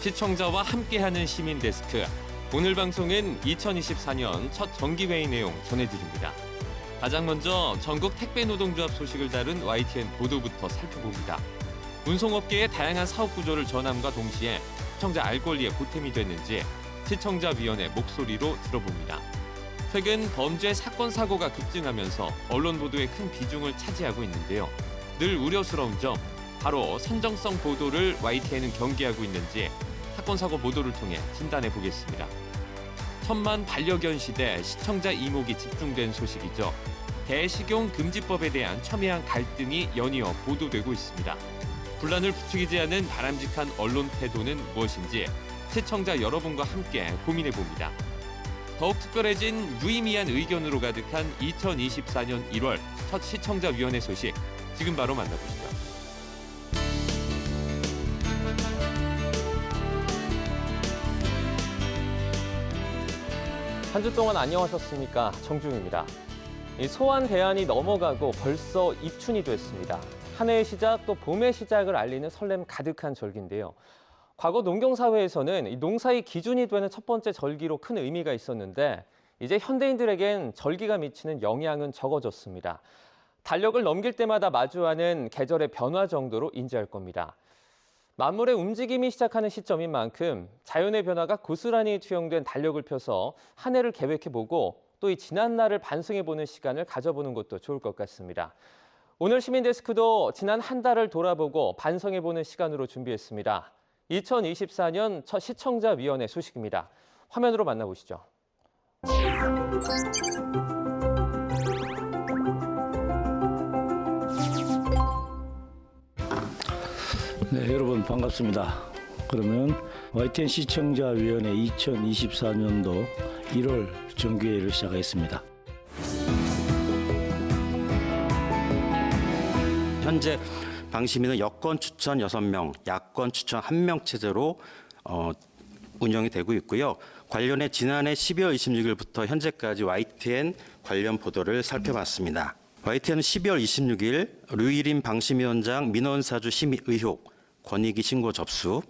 시청자와 함께하는 시민데스크. 오늘 방송은 2024년 첫 정기회의 내용 전해드립니다. 가장 먼저 전국 택배노동조합 소식을 다룬 YTN 보도부터 살펴봅니다. 운송업계의 다양한 사업 구조를 전함과 동시에 시청자 알 권리에 보탬이 됐는지 시청자위원회 목소리로 들어봅니다. 최근 범죄 사건 사고가 급증하면서 언론 보도에 큰 비중을 차지하고 있는데요. 늘 우려스러운 점, 바로 선정성 보도를 YTN은 경계하고 있는지 사건 사고 보도를 통해 진단해 보겠습니다. 천만 반려견 시대 시청자 이목이 집중된 소식이죠. 대식용 금지법에 대한 첨예한 갈등이 연이어 보도되고 있습니다. 분란을 부추기지 않은 바람직한 언론 태도는 무엇인지 시청자 여러분과 함께 고민해 봅니다. 더욱 특별해진 유의미한 의견으로 가득한 2024년 1월 첫 시청자위원회 소식, 지금 바로 만나보시죠. 한 주 동안 안녕하셨습니까? 정중입니다. 소환 대안이 넘어가고 벌써 입춘이 됐습니다. 한 해의 시작, 또 봄의 시작을 알리는 설렘 가득한 절기인데요. 과거 농경사회에서는 농사의 기준이 되는 첫 번째 절기로 큰 의미가 있었는데 이제 현대인들에겐 절기가 미치는 영향은 적어졌습니다. 달력을 넘길 때마다 마주하는 계절의 변화 정도로 인지할 겁니다. 만물의 움직임이 시작하는 시점인 만큼 자연의 변화가 고스란히 투영된 달력을 펴서 한 해를 계획해보고 또 이 지난 날을 반성해보는 시간을 가져보는 것도 좋을 것 같습니다. 오늘 시민데스크도 지난 한 달을 돌아보고 반성해보는 시간으로 준비했습니다. 2024년 첫 시청자위원회 소식입니다. 화면으로 만나보시죠. 네, 여러분 반갑습니다. 그러면 YTN 시청자위원회 2024년도 1월 정기회의를 시작하겠습니다. 현재 방시민은 여권 추천 6명, 야권 추천 1명 체제로 운영이 되고 있고요. 관련해 지난해 12월 26일부터 현재까지 YTN 관련 보도를 살펴봤습니다. YTN은 12월 26일 류일임 방심위원장 민원사주 심의 의혹, 권익위 신고 접수,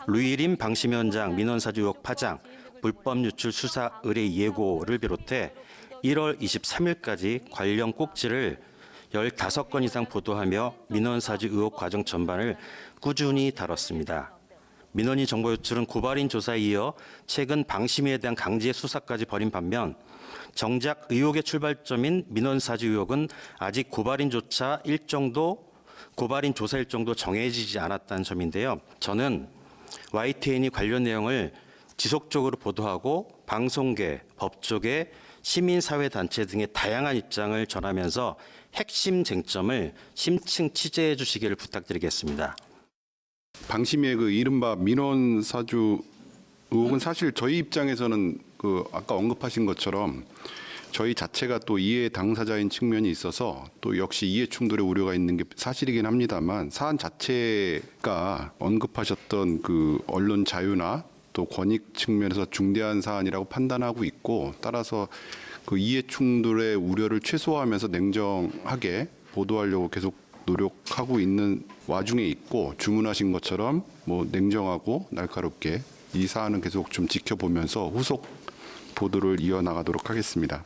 류일임 방심위원장 민원사주 의혹 파장, 불법 유출 수사 의뢰 예고를 비롯해 1월 23일까지 관련 꼭지를 15건 이상 보도하며 민원사주 의혹 과정 전반을 꾸준히 다뤘습니다. 민원인 정보 유출은 고발인 조사에 이어 최근 방심위에 대한 강제 수사까지 벌인 반면 정작 의혹의 출발점인 민원사주 의혹은 아직 고발인 조사 일정도 정해지지 않았다는 점인데요. 저는 YTN이 관련 내용을 지속적으로 보도하고 방송계, 법조계, 시민사회단체 등의 다양한 입장을 전하면서 핵심 쟁점을 심층 취재해 주시기를 부탁드리겠습니다. 방심위의 그 이른바 민원사주 의혹은 사실 저희 입장에서는 아까 언급하신 것처럼 저희 자체가 또 이해 당사자인 측면이 있어서 또 역시 이해 충돌의 우려가 있는 게 사실이긴 합니다만, 사안 자체가 언급하셨던 그 언론 자유나 또 권익 측면에서 중대한 사안이라고 판단하고 있고, 따라서 그 이해 충돌의 우려를 최소화하면서 냉정하게 보도하려고 계속 노력하고 있는 와중에 있고, 주문하신 것처럼 뭐 냉정하고 날카롭게 이 사안은 계속 좀 지켜보면서 후속 보도를 이어나가도록 하겠습니다.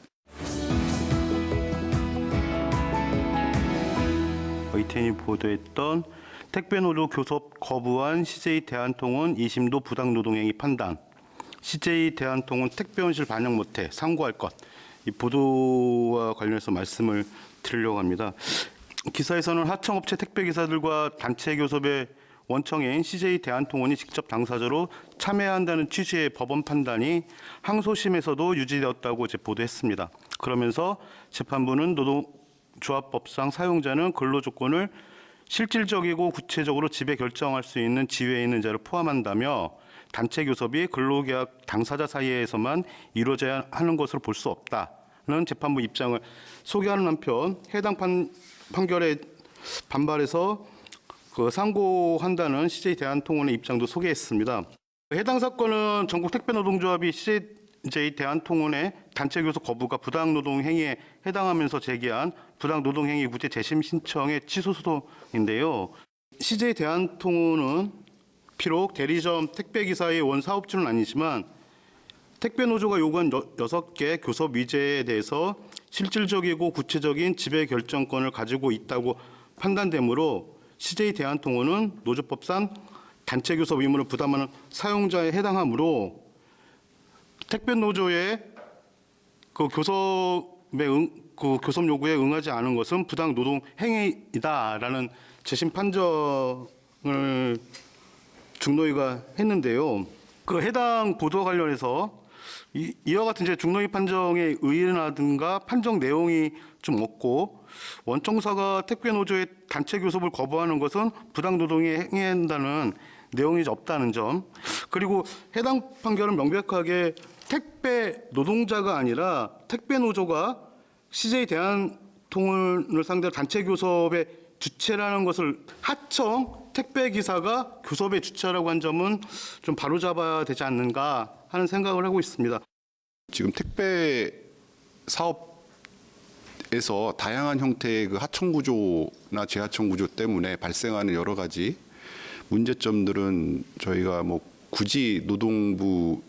YTN이 보도했던 택배노조 교섭 거부한 CJ 대한통운 2심도 부당노동행위 판단, CJ 대한통운 택배원실 반영 못해 상고할 것, 이 보도와 관련해서 말씀을 드리려고 합니다. 기사에서는 하청업체 택배기사들과 단체 교섭의 원청인 CJ 대한통운이 직접 당사자로 참여한다는 취지의 법원 판단이 항소심에서도 유지되었다고 보도했습니다. 그러면서 재판부는 노동조합법상 사용자는 근로조건을 실질적이고 구체적으로 지배 결정할 수 있는 지위에 있는 자를 포함한다며 단체 교섭이 근로계약 당사자 사이에서만 이루어져야 하는 것으로 볼 수 없다는 재판부 입장을 소개하는 한편, 해당 판결에 반발해서 상고한다는 CJ 대한통운의 입장도 소개했습니다. 해당 사건은 전국 택배노동조합이 CJ 대한통운의 단체 교섭 거부가 부당노동 행위에 해당하면서 제기한 부당노동행위 무죄 재심 신청의 취소 소송인데요. CJ 대한통운은 비록 대리점 택배기사의 원 사업주는 아니지만 택배노조가 요구한 6개 교섭 위제에 대해서 실질적이고 구체적인 지배 결정권을 가지고 있다고 판단되므로 CJ 대한통운은 노조법상 단체 교섭 의무를 부담하는 사용자에 해당하므로 택배노조의 그 교섭 요구에 응하지 않은 것은 부당 노동 행위이다라는 재심 판정을 중노위가 했는데요. 그 해당 보도와 관련해서 이와 같은 이제 중노위 판정의 의의라든가 판정 내용이 좀 없고 원청사가 택배노조의 단체 교섭을 거부하는 것은 부당 노동에 행해한다는 내용이 없다는 점, 그리고 해당 판결은 명백하게 택배 노동자가 아니라 택배노조가 CJ 대한통운을 상대로 단체 교섭의 주체라는 것을 하청 택배기사가 교섭의 주체라고 한 점은 좀 바로잡아야 되지 않는가 하는 생각을 하고 있습니다. 지금 택배 사업에서 다양한 형태의 그 하청 구조나 재하청 구조 때문에 발생하는 여러 가지 문제점들은 저희가 뭐 굳이 노동부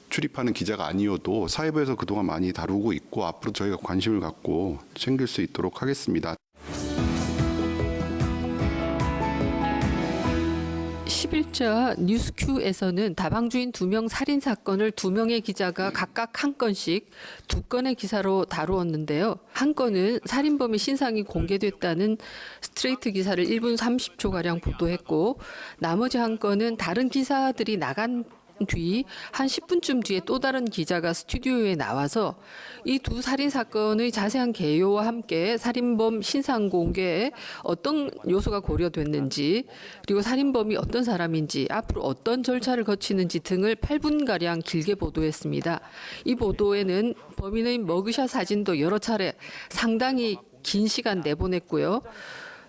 출입하는 기자가 아니어도 사회부에서 그동안 많이 다루고 있고 앞으로 저희가 관심을 갖고 챙길 수 있도록 하겠습니다. 10일자 뉴스큐에서는 다방주인 2명 살인 사건을 2명의 기자가 각각 한 건씩 2건의 기사로 다루었는데요. 한 건은 살인범의 신상이 공개됐다는 스트레이트 기사를 1분 30초가량 보도했고, 나머지 한 건은 다른 기사들이 나간 뒤 한 10분쯤 뒤에 또 다른 기자가 스튜디오에 나와서 이 두 살인 사건의 자세한 개요와 함께 살인범 신상 공개에 어떤 요소가 고려됐는지, 그리고 살인범이 어떤 사람인지, 앞으로 어떤 절차를 거치는지 등을 8분가량 길게 보도했습니다. 이 보도에는 범인의 머그샷 사진도 여러 차례 상당히 긴 시간 내보냈고요.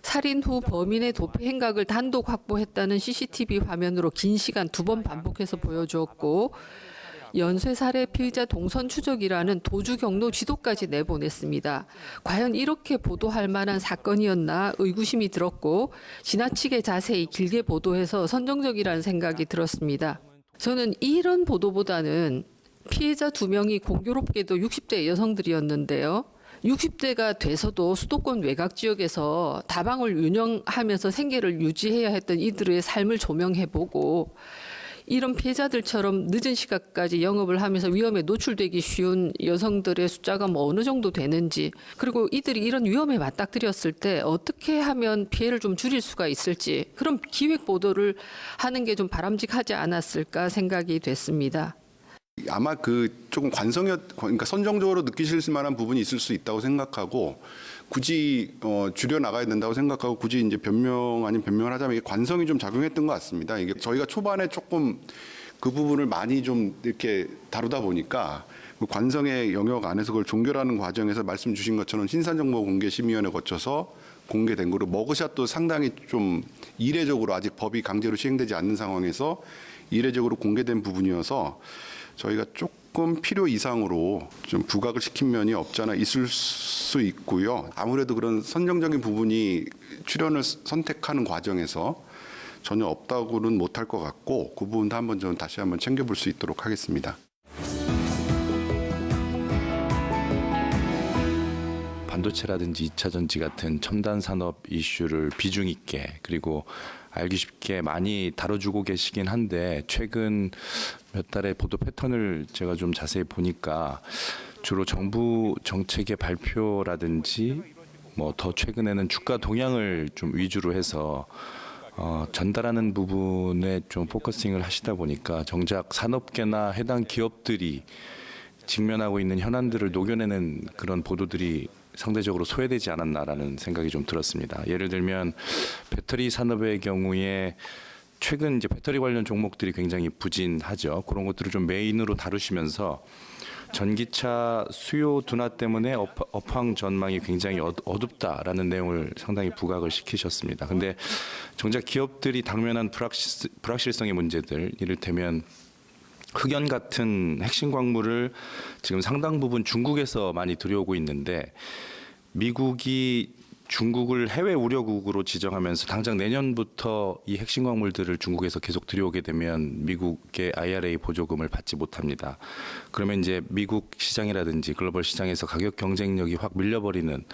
살인 후 범인의 도피 행각을 단독 확보했다는 CCTV 화면으로 긴 시간 2번 반복해서 보여주었고, 연쇄 살해 피의자 동선 추적이라는 도주 경로 지도까지 내보냈습니다. 과연 이렇게 보도할 만한 사건이었나 의구심이 들었고, 지나치게 자세히 길게 보도해서 선정적이라는 생각이 들었습니다. 저는 이런 보도보다는 피해자 2명이 공교롭게도 60대 여성들이었는데요. 60대가 돼서도 수도권 외곽 지역에서 다방을 운영하면서 생계를 유지해야 했던 이들의 삶을 조명해보고, 이런 피해자들처럼 늦은 시각까지 영업을 하면서 위험에 노출되기 쉬운 여성들의 숫자가 뭐 어느 정도 되는지, 그리고 이들이 이런 위험에 맞닥뜨렸을 때 어떻게 하면 피해를 좀 줄일 수가 있을지, 그런 기획 보도를 하는 게 좀 바람직하지 않았을까 생각이 됐습니다. 아마 그 조금 그러니까 선정적으로 느끼실 만한 부분이 있을 수 있다고 생각하고, 굳이 줄여 나가야 된다고 생각하고 굳이 이제 변명 아닌 변명을 하자면 이게 관성이 좀 작용했던 것 같습니다. 이게 저희가 초반에 조금 그 부분을 많이 좀 이렇게 다루다 보니까 그 관성의 영역 안에서 그걸 종결하는 과정에서 말씀 주신 것처럼 신상정보공개심의위원회 거쳐서 공개된 거로, 머그샷도 상당히 좀 이례적으로 아직 법이 강제로 시행되지 않는 상황에서 이례적으로 공개된 부분이어서 저희가 조금 필요 이상으로 좀 부각을 시킨 면이 없지 않아 있을 수 있고요. 아무래도 그런 선정적인 부분이 출연을 선택하는 과정에서 전혀 없다고는 못할 것 같고, 그 부분도 한번 좀 다시 한번 챙겨볼 수 있도록 하겠습니다. 반도체라든지 2차 전지 같은 첨단 산업 이슈를 비중 있게 그리고 알기 쉽게 많이 다뤄주고 계시긴 한데, 최근 몇 달의 보도 패턴을 제가 좀 자세히 보니까 주로 정부 정책의 발표라든지 뭐 더 최근에는 주가 동향을 좀 위주로 해서 전달하는 부분에 좀 포커싱을 하시다 보니까 정작 산업계나 해당 기업들이 직면하고 있는 현안들을 녹여내는 그런 보도들이 상대적으로 소외되지 않았나라는 생각이 좀 들었습니다. 예를 들면 배터리 산업의 경우에 최근 이제 배터리 관련 종목들이 굉장히 부진하죠. 그런 것들을 좀 메인으로 다루시면서 전기차 수요 둔화 때문에 업황 전망이 굉장히 어둡다라는 내용을 상당히 부각을 시키셨습니다. 근데 정작 기업들이 당면한 불확실성의 문제들, 이를테면 흑연 같은 핵심 광물을 지금 상당 부분 중국에서 많이 들여오고 있는데, 미국이 중국을 해외 우려국으로 지정하면서 당장 내년부터 이 핵심 광물들을 중국에서 계속 들여오게 되면 미국의 IRA 보조금을 받지 못합니다. 그러면 이제 미국 시장이라든지 글로벌 시장에서 가격 경쟁력이 확 밀려버리는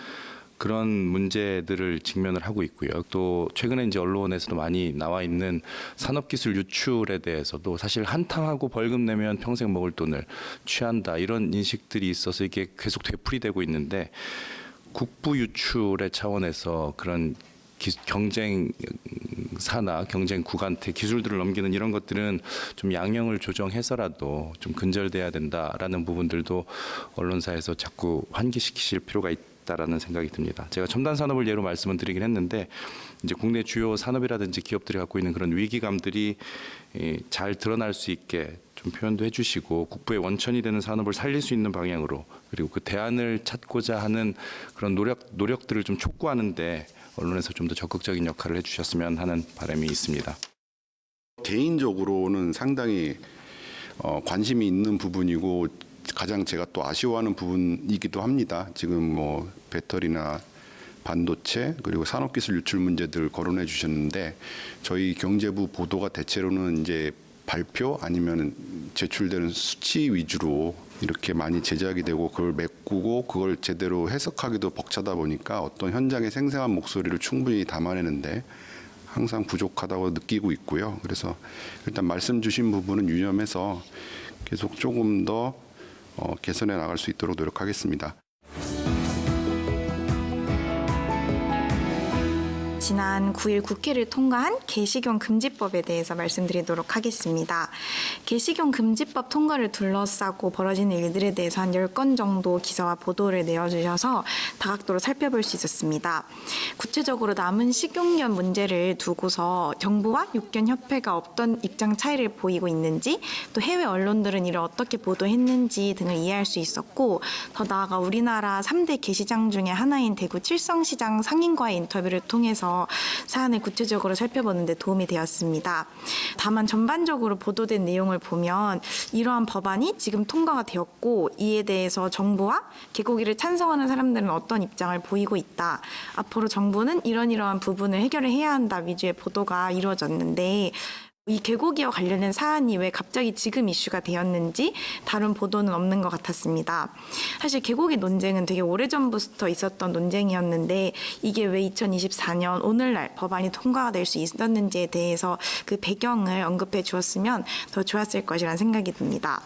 그런 문제들을 직면을 하고 있고요. 또 최근에 이제 언론에서도 많이 나와 있는 산업기술 유출에 대해서도 사실 한탕하고 벌금 내면 평생 먹을 돈을 취한다 이런 인식들이 있어서 이게 계속 되풀이되고 있는데 국부 유출의 차원에서 그런 경쟁사나 경쟁 국한테 기술들을 넘기는 이런 것들은 좀 양형을 조정해서라도 좀 근절돼야 된다라는 부분들도 언론사에서 자꾸 환기시키실 필요가 있다라는 생각이 듭니다. 제가 첨단 산업을 예로 말씀을 드리긴 했는데 이제 국내 주요 산업이라든지 기업들이 갖고 있는 그런 위기감들이 잘 드러날 수 있게 좀 표현도 해주시고 국부의 원천이 되는 산업을 살릴 수 있는 방향으로 그리고 그 대안을 찾고자 하는 그런 노력들을 좀 촉구하는데 언론에서 좀 더 적극적인 역할을 해주셨으면 하는 바람이 있습니다. 개인적으로는 상당히 관심이 있는 부분이고 가장 제가 또 아쉬워하는 부분이기도 합니다. 지금 뭐 배터리나 반도체 그리고 산업기술 유출 문제들 거론해 주셨는데 저희 경제부 보도가 대체로는 이제 발표 아니면 제출되는 수치 위주로 이렇게 많이 제작이 되고 그걸 메꾸고 그걸 제대로 해석하기도 벅차다 보니까 어떤 현장의 생생한 목소리를 충분히 담아내는데 항상 부족하다고 느끼고 있고요. 그래서 일단 말씀 주신 부분은 유념해서 계속 조금 더 개선해 나갈 수 있도록 노력하겠습니다. 지난 9일 국회를 통과한 개식용 금지법에 대해서 말씀드리도록 하겠습니다. 개식용 금지법 통과를 둘러싸고 벌어지는 일들에 대해서 한 10건 정도 기사와 보도를 내어주셔서 다각도로 살펴볼 수 있었습니다. 구체적으로 남은 식용유 문제를 두고서 정부와 육견협회가 어떤 입장 차이를 보이고 있는지 또 해외 언론들은 이를 어떻게 보도했는지 등을 이해할 수 있었고 더 나아가 우리나라 3대 게시장 중에 하나인 대구 칠성시장 상인과의 인터뷰를 통해서 사안을 구체적으로 살펴보는 데 도움이 되었습니다. 다만 전반적으로 보도된 내용을 보면 이러한 법안이 지금 통과가 되었고 이에 대해서 정부와 개고기를 찬성하는 사람들은 어떤 입장을 보이고 있다. 앞으로 정부는 이러한 부분을 해결을 해야 한다 위주의 보도가 이루어졌는데 이 개고기와 관련된 사안이 왜 갑자기 지금 이슈가 되었는지 다른 보도는 없는 것 같았습니다. 사실 개고기 논쟁은 되게 오래전부터 있었던 논쟁이었는데 이게 왜 2024년 오늘날 법안이 통과가 될 수 있었는지에 대해서 그 배경을 언급해 주었으면 더 좋았을 것이라는 생각이 듭니다.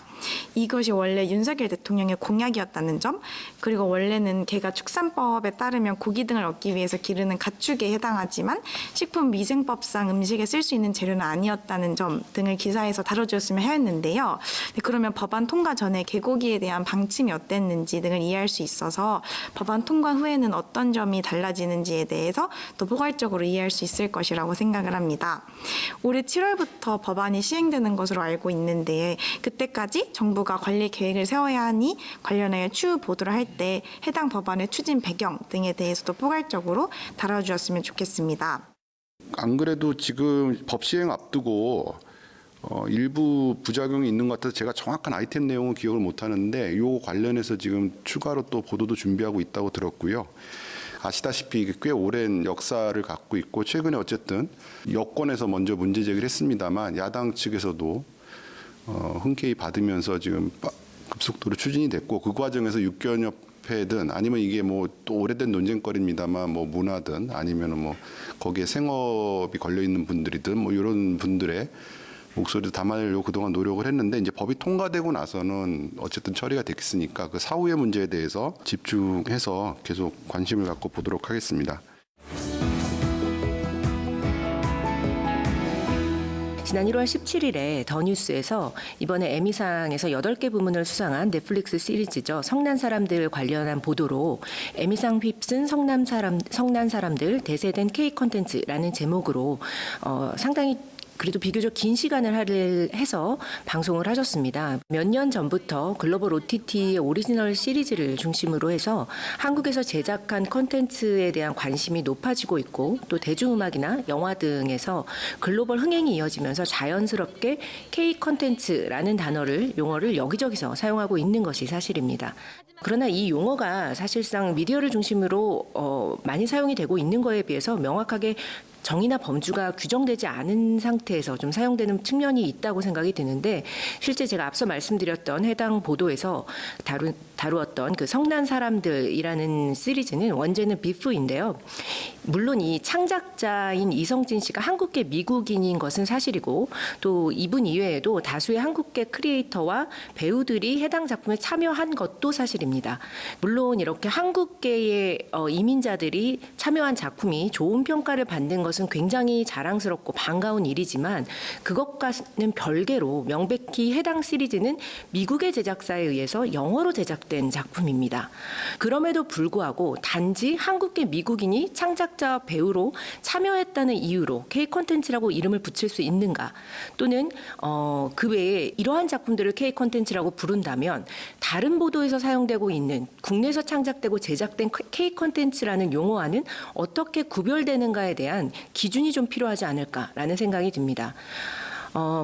이것이 원래 윤석열 대통령의 공약이었다는 점, 그리고 원래는 개가 축산법에 따르면 고기 등을 얻기 위해서 기르는 가축에 해당하지만 식품위생법상 음식에 쓸 수 있는 재료는 아니었다는 점 등을 기사에서 다뤄주었으면 하였는데요. 그러면 법안 통과 전에 개고기에 대한 방침이 어땠는지 등을 이해할 수 있어서 법안 통과 후에는 어떤 점이 달라지는지에 대해서 더 포괄적으로 이해할 수 있을 것이라고 생각을 합니다. 올해 7월부터 법안이 시행되는 것으로 알고 있는데 그때까지 정부가 관리 계획을 세워야 하니 관련하여 추후 보도를 할 때 해당 법안의 추진 배경 등에 대해서도 포괄적으로 다뤄주었으면 좋겠습니다. 안 그래도 지금 법 시행 앞두고 일부 부작용이 있는 것 같아서 제가 정확한 아이템 내용은 기억을 못 하는데 요 관련해서 지금 추가로 또 보도도 준비하고 있다고 들었고요. 아시다시피 꽤 오랜 역사를 갖고 있고 최근에 어쨌든 여권에서 먼저 문제 제기를 했습니다만 야당 측에서도 흔쾌히 받으면서 지금 급속도로 추진이 됐고 그 과정에서 육견협회든 아니면 이게 뭐 또 오래된 논쟁거리입니다만 뭐 문화든 아니면은 뭐 거기에 생업이 걸려 있는 분들이든 뭐 이런 분들의 목소리도 담아내려고 그동안 노력을 했는데 이제 법이 통과되고 나서는 어쨌든 처리가 됐으니까 그 사후의 문제에 대해서 집중해서 계속 관심을 갖고 보도록 하겠습니다. 지난 1월 17일에 더 뉴스에서 이번에 에미상에서 8개 부문을 수상한 넷플릭스 시리즈죠. 성난 사람들 관련한 보도로 에미상 휩쓴 성난 사람들 대세된 K 콘텐츠라는 제목으로 상당히 그래도 비교적 긴 시간을 할애해서 방송을 하셨습니다. 몇 년 전부터 글로벌 OTT의 오리지널 시리즈를 중심으로 해서 한국에서 제작한 콘텐츠에 대한 관심이 높아지고 있고 또 대중음악이나 영화 등에서 글로벌 흥행이 이어지면서 자연스럽게 K 콘텐츠라는 용어를 여기저기서 사용하고 있는 것이 사실입니다. 그러나 이 용어가 사실상 미디어를 중심으로 많이 사용이 되고 있는 거에 비해서 명확하게 정의나 범주가 규정되지 않은 상태에서 좀 사용되는 측면이 있다고 생각이 드는데 실제 제가 앞서 말씀드렸던 해당 보도에서 다루었던 그 성난 사람들이라는 시리즈는 원제는 비프인데요. 물론 이 창작자인 이성진 씨가 한국계 미국인인 것은 사실이고 또 이분 이외에도 다수의 한국계 크리에이터와 배우들이 해당 작품에 참여한 것도 사실입니다. 물론 이렇게 한국계의 이민자들이 참여한 작품이 좋은 평가를 받는 것은 굉장히 자랑스럽고 반가운 일이지만 그것과는 별개로 명백히 해당 시리즈는 미국의 제작사에 의해서 영어로 제작된 작품입니다. 그럼에도 불구하고 단지 한국계 미국인이 창작자 배우로 참여했다는 이유로 K 콘텐츠라고 이름을 붙일 수 있는가 또는 그 외에 이러한 작품들을 K 콘텐츠라고 부른다면 다른 보도에서 사용되고 있는 국내에서 창작되고 제작된 K 콘텐츠라는 용어와는 어떻게 구별되는가에 대한 기준이 좀 필요하지 않을까라는 생각이 듭니다.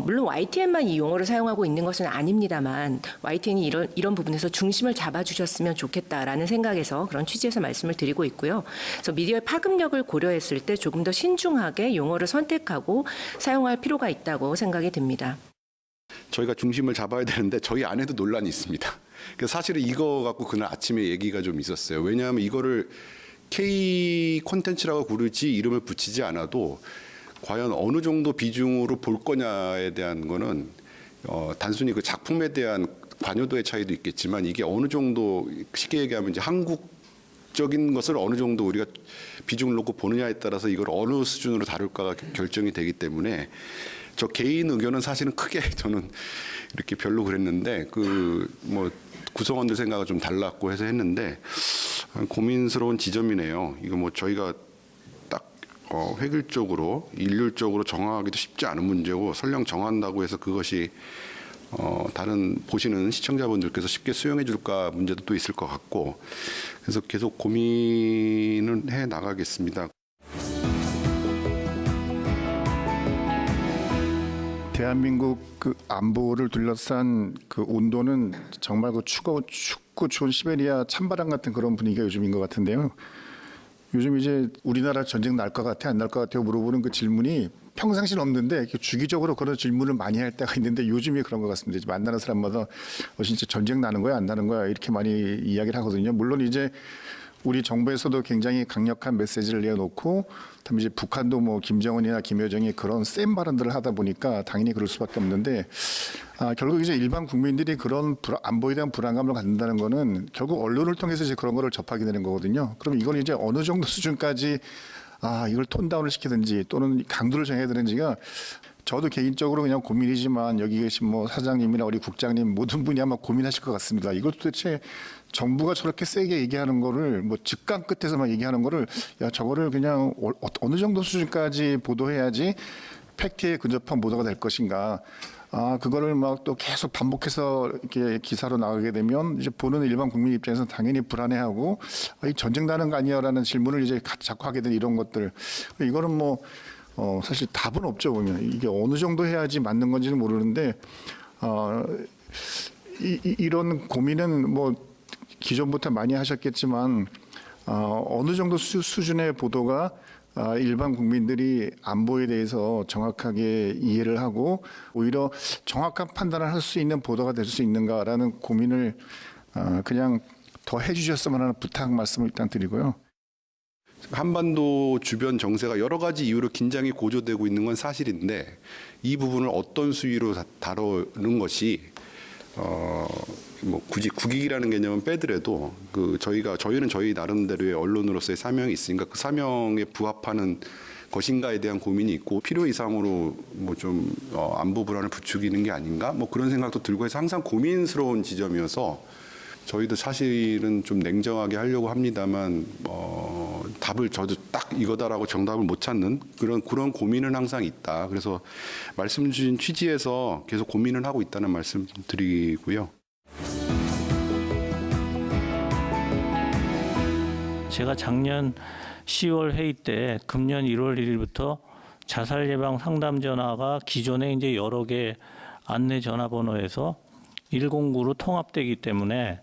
물론 YTN만 이 용어를 사용하고 있는 것은 아닙니다만 YTN이 이런 부분에서 중심을 잡아주셨으면 좋겠다라는 생각에서 그런 취지에서 말씀을 드리고 있고요. 그래서 미디어의 파급력을 고려했을 때 조금 더 신중하게 용어를 선택하고 사용할 필요가 있다고 생각이 듭니다. 저희가 중심을 잡아야 되는데 저희 안에도 논란이 있습니다. 그래서 사실은 이거 갖고 그날 아침에 얘기가 좀 있었어요. 왜냐하면 이거를 K 콘텐츠라고 부르지 이름을 붙이지 않아도 과연 어느 정도 비중으로 볼 거냐에 대한 거는 단순히 그 작품에 대한 관여도의 차이도 있겠지만 이게 어느 정도 쉽게 얘기하면 이제 한국적인 것을 어느 정도 우리가 비중을 놓고 보느냐에 따라서 이걸 어느 수준으로 다룰까가 결정이 되기 때문에 저 개인 의견은 사실은 크게 저는 이렇게 별로 그랬는데 그 뭐 구성원들 생각은 좀 달랐고 해서 했는데 고민스러운 지점이네요. 이거 뭐 저희가 딱 획일적으로 일률적으로 정하기도 쉽지 않은 문제고 설령 정한다고 해서 그것이 다른 보시는 시청자분들께서 쉽게 수용해 줄까 문제도 또 있을 것 같고 그래서 계속 고민을 해 나가겠습니다. 대한민국 그 안보를 둘러싼 그 온도는 정말 그 춥고 추운 시베리아 찬바람 같은 그런 분위기가 요즘인 것 같은데요. 요즘 이제 우리나라 전쟁 날 것 같아 안 날 것 같아요 물어보는 그 질문이 평상시는 없는데 주기적으로 그런 질문을 많이 할 때가 있는데 요즘이 그런 것 같습니다. 이제 만나는 사람마다 진짜 전쟁 나는 거야 안 나는 거야 이렇게 많이 이야기를 하거든요. 물론 이제 우리 정부에서도 굉장히 강력한 메시지를 내놓고 그다음에 이제 북한도 뭐 김정은이나 김여정이 그런 센 발언들을 하다 보니까 당연히 그럴 수밖에 없는데 결국 이제 일반 국민들이 그런 안보에 대한 불안감을 갖는다는 거는 결국 언론을 통해서 이제 그런 거를 접하게 되는 거거든요. 그럼 이걸 이제 어느 정도 수준까지 이걸 톤다운을 시키든지 또는 강도를 정해야 되는지가 저도 개인적으로 그냥 고민이지만 여기 계신 뭐 사장님이나 우리 국장님 모든 분이 아마 고민하실 것 같습니다. 이걸 도대체 정부가 저렇게 세게 얘기하는 거를 뭐 직강 끝에서만 얘기하는 거를 저거를 그냥 어느 정도 수준까지 보도해야지 팩트에 근접한 보도가 될 것인가. 그거를 막 또 계속 반복해서 이렇게 기사로 나가게 되면 이제 보는 일반 국민 입장에서 당연히 불안해하고 이 전쟁 나는 거 아니야라는 질문을 이제 자꾸 하게 된 이런 것들. 이거는 뭐 사실 답은 없죠 보면 이게 어느 정도 해야지 맞는 건지는 모르는데 이런 고민은 뭐 기존부터 많이 하셨겠지만 어느 정도 수준의 보도가 일반 국민들이 안보에 대해서 정확하게 이해를 하고 오히려 정확한 판단을 할 수 있는 보도가 될 수 있는가라는 고민을 그냥 더 해주셨으면 하는 부탁 말씀을 일단 드리고요. 한반도 주변 정세가 여러 가지 이유로 긴장이 고조되고 있는 건 사실인데 이 부분을 어떤 수위로 다루는 것이 뭐 굳이 국익이라는 개념은 빼더라도 저희는 저희 나름대로의 언론으로서의 사명이 있으니까 그 사명에 부합하는 것인가에 대한 고민이 있고 필요 이상으로 뭐 좀 안보 불안을 부추기는 게 아닌가 뭐 그런 생각도 들고 해서 항상 고민스러운 지점이어서 저희도 사실은 좀 냉정하게 하려고 합니다만 답을 저도 딱 이거다라고 정답을 못 찾는 그런 고민은 항상 있다. 그래서 말씀 주신 취지에서 계속 고민을 하고 있다는 말씀 드리고요. 제가 작년 10월 회의 때 금년 1월 1일부터 자살 예방 상담 전화가 기존에 이제 여러 개 안내 전화번호에서 109로 통합되기 때문에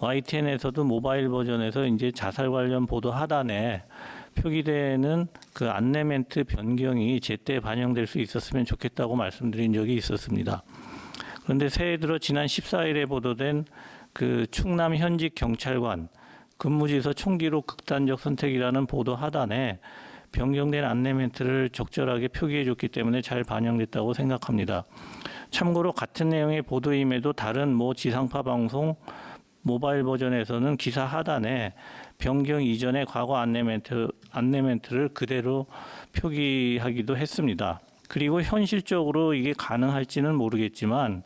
YTN에서도 모바일 버전에서 이제 자살 관련 보도 하단에 표기되는 그 안내 멘트 변경이 제때 반영될 수 있었으면 좋겠다고 말씀드린 적이 있었습니다. 그런데 새해 들어 지난 14일에 보도된 그 충남 현직 경찰관 근무지에서 총기로 극단적 선택이라는 보도 하단에 변경된 안내 멘트를 적절하게 표기해줬기 때문에 잘 반영됐다고 생각합니다. 참고로 같은 내용의 보도임에도 다른 지상파 방송 모바일 버전에서는 기사 하단에 변경 이전의 과거 안내 멘트를 그대로 표기하기도 했습니다. 그리고 현실적으로 이게 가능할지는 모르겠지만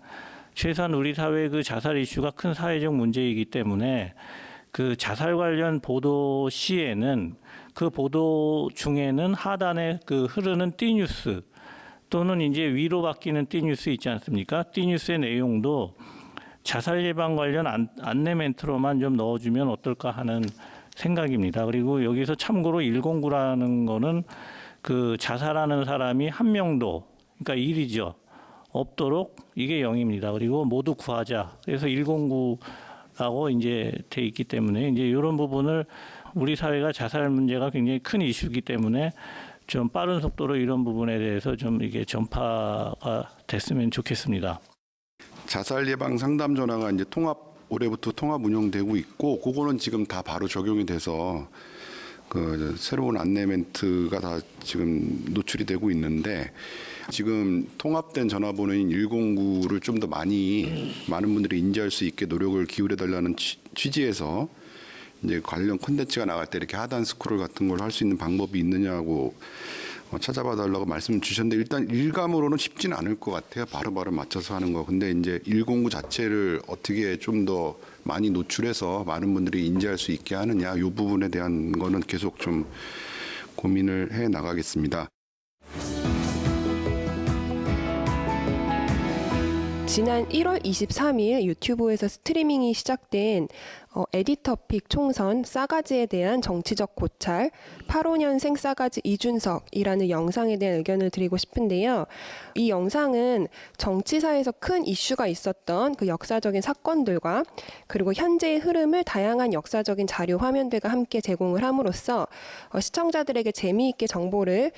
최소한 우리 사회의 그 자살 이슈가 큰 사회적 문제이기 때문에 그 자살 관련 보도 시에는 그 보도 중에는 하단에 그 흐르는 띠뉴스 또는 이제 위로 바뀌는 띠뉴스 있지 않습니까? 띠뉴스의 내용도 자살 예방 관련 안내 멘트로만 좀 넣어주면 어떨까 하는 생각입니다. 그리고 여기서 참고로 109라는 거는 그 자살하는 사람이 한 명도, 그러니까 1이죠. 없도록 이게 0입니다. 그리고 모두 구하자. 그래서 109라고 이제 돼 있기 때문에 이제 이런 부분을 우리 사회가 자살 문제가 굉장히 큰 이슈이기 때문에 좀 빠른 속도로 이런 부분에 대해서 좀 이게 전파가 됐으면 좋겠습니다. 자살 예방 상담 전화가 이제 올해부터 통합 운영되고 있고, 그거는 지금 다 바로 적용이 돼서 그 새로운 안내 멘트가 다 지금 노출이 되고 있는데, 지금 통합된 전화번호인 109를 좀 더 많은 분들이 인지할 수 있게 노력을 기울여 달라는 취지에서 이제 관련 콘텐츠가 나갈 때 이렇게 하단 스크롤 같은 걸 할 수 있는 방법이 있느냐고 찾아봐 달라고 말씀을 주셨는데, 일단 일감으로는 쉽지는 않을 것 같아요. 바로바로 맞춰서 하는 거. 근데 이제 109 자체를 어떻게 좀 더 많이 노출해서 많은 분들이 인지할 수 있게 하느냐, 이 부분에 대한 거는 계속 좀 고민을 해 나가겠습니다. 지난 1월 23일 유튜브에서 스트리밍이 시작된 에디터픽 총선 싸가지에 대한 정치적 고찰 85년생 싸가지 이준석이라는 영상에 대한 의견을 드리고 싶은데요. 이 영상은 정치사에서 큰 이슈가 있었던 그 역사적인 사건들과 그리고 현재의 흐름을 다양한 역사적인 자료 화면들과 함께 제공을 함으로써 시청자들에게 재미있게 정보를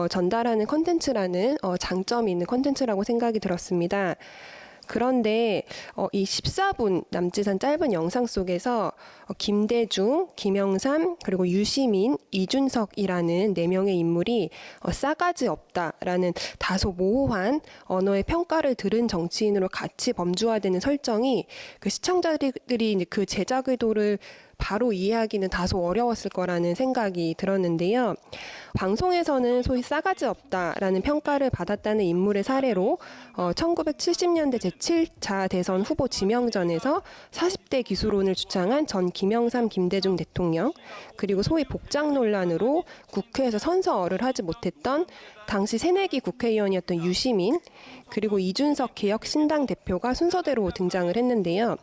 전달하는 콘텐츠라는 장점이 있는 콘텐츠라고 생각이 들었습니다. 그런데 이 14분 남짓 한 짧은 영상 속에서 김대중, 김영삼, 그리고 유시민, 이준석이라는 4명의 인물이 싸가지 없다라는 다소 모호한 언어의 평가를 들은 정치인으로 같이 범주화되는 설정이 그 시청자들이 이제 그 제작 의도를 바로 이해하기는 다소 어려웠을 거라는 생각이 들었는데요. 방송에서는 소위 싸가지 없다라는 평가를 받았다는 인물의 사례로 1970년대 제7차 대선 후보 지명전에서 40대 기수론을 주창한 전 김영삼, 김대중 대통령, 그리고 소위 복장 논란으로 국회에서 선서를 하지 못했던 당시 새내기 국회의원이었던 유시민, 그리고 이준석 개혁신당 대표가 순서대로 등장을 했는데요.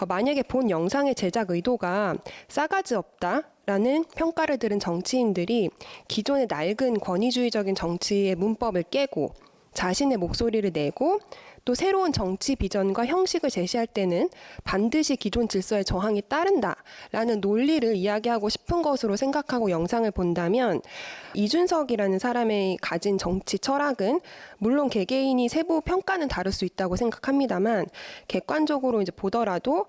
만약에 본 영상의 제작 의도가 싸가지 없다라는 평가를 들은 정치인들이 기존의 낡은 권위주의적인 정치의 문법을 깨고 자신의 목소리를 내고 또 새로운 정치 비전과 형식을 제시할 때는 반드시 기존 질서의 저항이 따른다라는 논리를 이야기하고 싶은 것으로 생각하고 영상을 본다면 이준석이라는 사람의 가진 정치 철학은 물론 개개인이 세부 평가는 다를 수 있다고 생각합니다만 객관적으로 이제 보더라도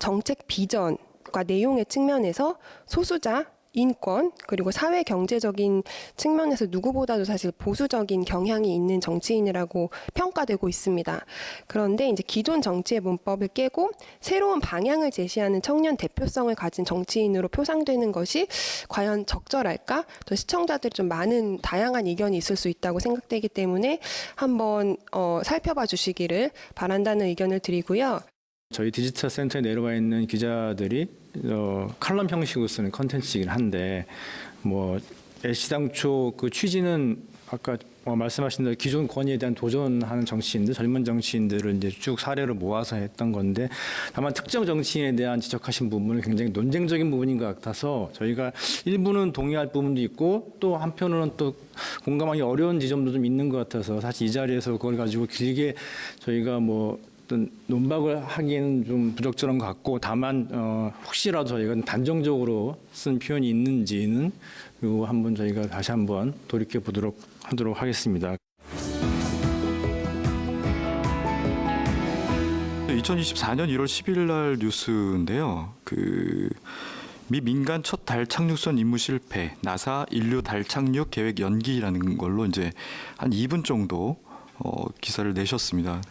정책 비전과 내용의 측면에서 소수자 인권 그리고 사회 경제적인 측면에서 누구보다도 사실 보수적인 경향이 있는 정치인이라고 평가되고 있습니다. 그런데 이제 기존 정치의 문법을 깨고 새로운 방향을 제시하는 청년 대표성을 가진 정치인으로 표상되는 것이 과연 적절할까? 또 시청자들이 좀 많은 다양한 의견이 있을 수 있다고 생각되기 때문에 한번 살펴봐 주시기를 바란다는 의견을 드리고요. 저희 디지털 센터에 내려와 있는 기자들이 칼럼 형식으로 쓰는 컨텐츠이긴 한데 뭐 애시당초 그 취지는 아까 말씀하신 대로 기존 권위에 대한 도전하는 정치인들, 젊은 정치인들을 이제 쭉 사례로 모아서 했던 건데, 다만 특정 정치인에 대한 지적하신 부분은 굉장히 논쟁적인 부분인 것 같아서 저희가 일부는 동의할 부분도 있고 또 한편으로는 또 공감하기 어려운 지점도 좀 있는 것 같아서 사실 이 자리에서 그걸 가지고 길게 저희가 뭐 어떤 논박을 하기에는 좀 부적절한 것 같고, 다만 혹시라도 저희가 단정적으로 쓴 표현이 있는지는 이거 한번 저희가 다시 한번 돌이켜 보도록 하도록 하겠습니다. 2024년 1월 10일 날 뉴스인데요. 미 민간 첫 달 착륙선 임무 실패, 나사 인류 달 착륙 계획 연기라는 걸로 이제 한 2분 정도 기사를 내셨습니다.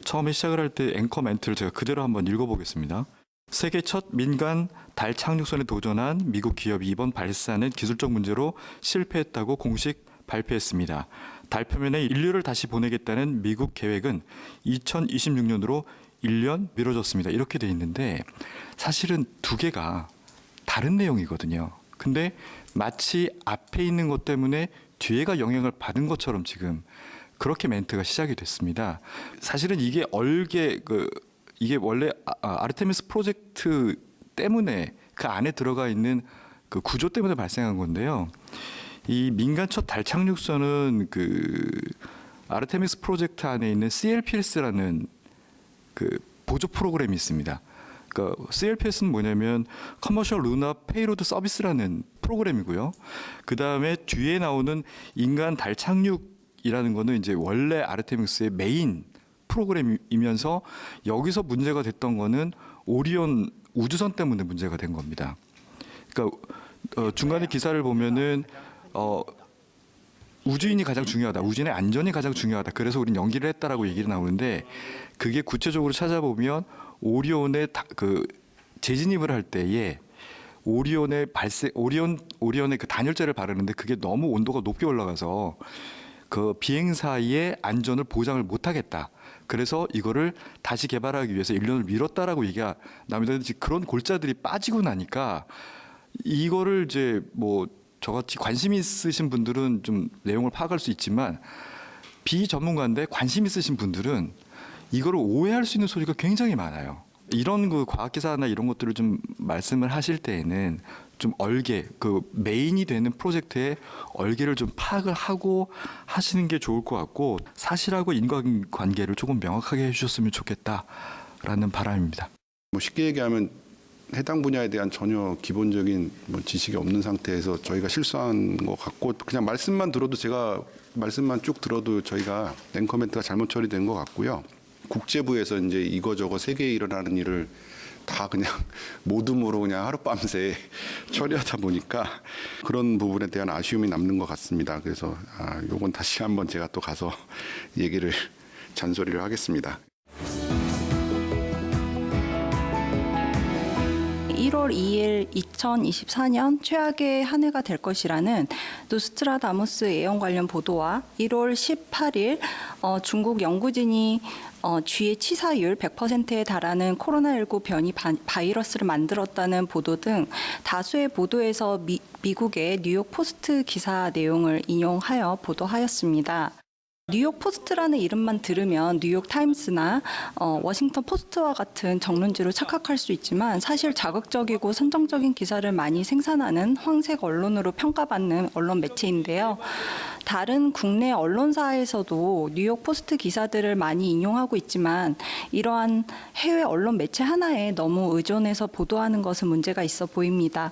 처음에 시작을 할 때 앵커 멘트를 제가 그대로 한번 읽어보겠습니다. 세계 첫 민간 달 착륙선에 도전한 미국 기업이 이번 발사는 기술적 문제로 실패했다고 공식 발표했습니다. 달 표면에 인류를 다시 보내겠다는 미국 계획은 2026년으로 1년 미뤄졌습니다. 이렇게 돼 있는데 사실은 두 개가 다른 내용이거든요. 근데 마치 앞에 있는 것 때문에 뒤에가 영향을 받은 것처럼 지금 그렇게 멘트가 시작이 됐습니다. 사실은 이게 이게 원래 아르테미스 프로젝트 때문에 그 안에 들어가 있는 그 구조 때문에 발생한 건데요. 이 민간 첫 달 착륙선은 아르테미스 프로젝트 안에 있는 CLPS라는 그 보조 프로그램이 있습니다. 그러니까 CLPS는 뭐냐면 커머셜 루나 페이로드 서비스라는 프로그램이고요. 그 다음에 뒤에 나오는 인간 달 착륙이라는 거는 이제 원래 아르테미스의 메인 프로그램이면서 여기서 문제가 됐던 거는 오리온 우주선 때문에 문제가 된 겁니다. 그러니까 중간에 기사를 보면은 우주인이 가장 중요하다. 우주인의 안전이 가장 중요하다. 그래서 우리는 연기를 했다라고 얘기를 나오는데 그게 구체적으로 찾아보면 오리온의 재진입을 할 때에 오리온의 그 단열재를 바르는데 그게 너무 온도가 높게 올라가서 그 비행사의 안전을 보장을 못하겠다. 그래서 이거를 다시 개발하기 위해서 1년을 미뤘다라고 얘기가 나옵니다. 그런 골자들이 빠지고 나니까 이거를 이제 뭐 저같이 관심 있으신 분들은 좀 내용을 파악할 수 있지만 비전문가인데 관심 있으신 분들은 이거를 오해할 수 있는 소리가 굉장히 많아요. 이런 그 과학 기사나 이런 것들을 좀 말씀을 하실 때에는 좀 메인이 되는 프로젝트의 얼개를 좀 파악을 하고 하시는 게 좋을 것 같고 사실하고 인과관계를 조금 명확하게 해주셨으면 좋겠다라는 바람입니다. 뭐 쉽게 얘기하면 해당 분야에 대한 전혀 기본적인 지식이 없는 상태에서 저희가 실수한 것 같고 그냥 말씀만 들어도 쭉 들어도 저희가 앵커멘트가 잘못 처리된 것 같고요. 국제부에서 이제 이거저거 세계에 일어나는 일을 다 그냥 모둠으로 그냥 하룻밤새 처리하다 보니까 그런 부분에 대한 아쉬움이 남는 것 같습니다. 그래서 요건 다시 한번 제가 또 가서 잔소리를 하겠습니다. 1월 2일 2024년 최악의 한 해가 될 것이라는 노스트라다무스 예언 관련 보도와 1월 18일 중국 연구진이 쥐의 치사율 100%에 달하는 코로나19 변이 바이러스를 만들었다는 보도 등 다수의 보도에서 미국의 뉴욕 포스트 기사 내용을 인용하여 보도하였습니다. 뉴욕 포스트라는 이름만 들으면 뉴욕 타임스나 워싱턴 포스트와 같은 정론지로 착각할 수 있지만 사실 자극적이고 선정적인 기사를 많이 생산하는 황색 언론으로 평가받는 언론 매체인데요. 다른 국내 언론사에서도 뉴욕 포스트 기사들을 많이 인용하고 있지만 이러한 해외 언론 매체 하나에 너무 의존해서 보도하는 것은 문제가 있어 보입니다.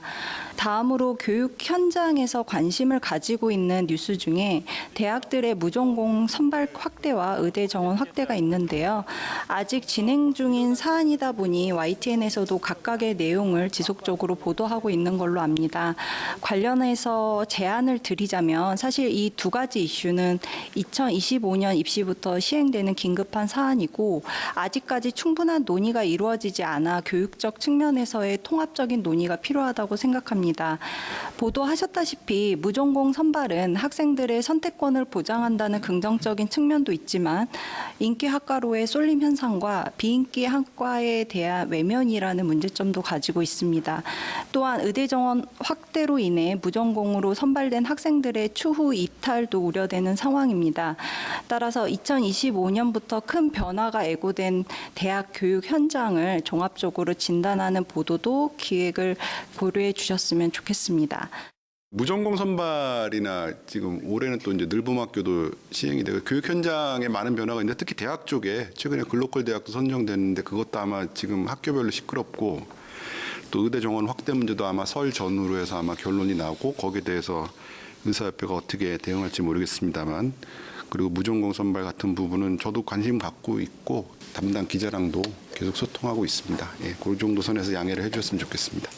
다음으로 교육 현장에서 관심을 가지고 있는 뉴스 중에 대학들의 무전공 선발 확대와 의대 정원 확대가 있는데요. 아직 진행 중인 사안이다 보니 YTN에서도 각각의 내용을 지속적으로 보도하고 있는 걸로 압니다. 관련해서 제안을 드리자면 사실 이 두 가지 이슈는 2025년 입시부터 시행되는 긴급한 사안이고 아직까지 충분한 논의가 이루어지지 않아 교육적 측면에서의 통합적인 논의가 필요하다고 생각합니다. 보도하셨다시피 무전공 선발은 학생들의 선택권을 보장한다는 긍정 긍정적인 측면도 있지만 인기 학과로의 쏠림 현상과 비인기 학과에 대한 외면이라는 문제점도 가지고 있습니다. 또한 의대 정원 확대로 인해 무전공으로 선발된 학생들의 추후 이탈도 우려되는 상황입니다. 따라서 2025년부터 큰 변화가 예고된 대학 교육 현장을 종합적으로 진단하는 보도도 기획을 고려해 주셨으면 좋겠습니다. 무전공 선발이나 지금 올해는 또 이제 늘봄학교도 시행이 되고 교육 현장에 많은 변화가 있는데 특히 대학 쪽에 최근에 글로컬 대학도 선정됐는데 그것도 아마 지금 학교별로 시끄럽고 또 의대 정원 확대 문제도 아마 설 전후로 해서 아마 결론이 나고 거기에 대해서 의사협회가 어떻게 대응할지 모르겠습니다만 그리고 무전공 선발 같은 부분은 저도 관심 갖고 있고 담당 기자랑도 계속 소통하고 있습니다. 예, 그 정도 선에서 양해를 해주셨으면 좋겠습니다.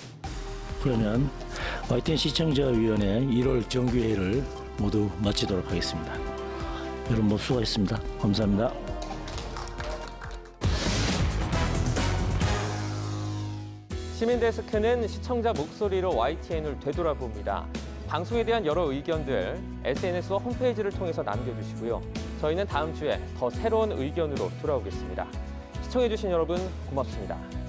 그러면 YTN 시청자위원회 1월 정기회의를 모두 마치도록 하겠습니다. 여러분 모두 수고하셨습니다. 감사합니다. 시민데스크는 시청자 목소리로 YTN을 되돌아봅니다. 방송에 대한 여러 의견들 SNS와 홈페이지를 통해서 남겨주시고요. 저희는 다음 주에 더 새로운 의견으로 돌아오겠습니다. 시청해주신 여러분 고맙습니다.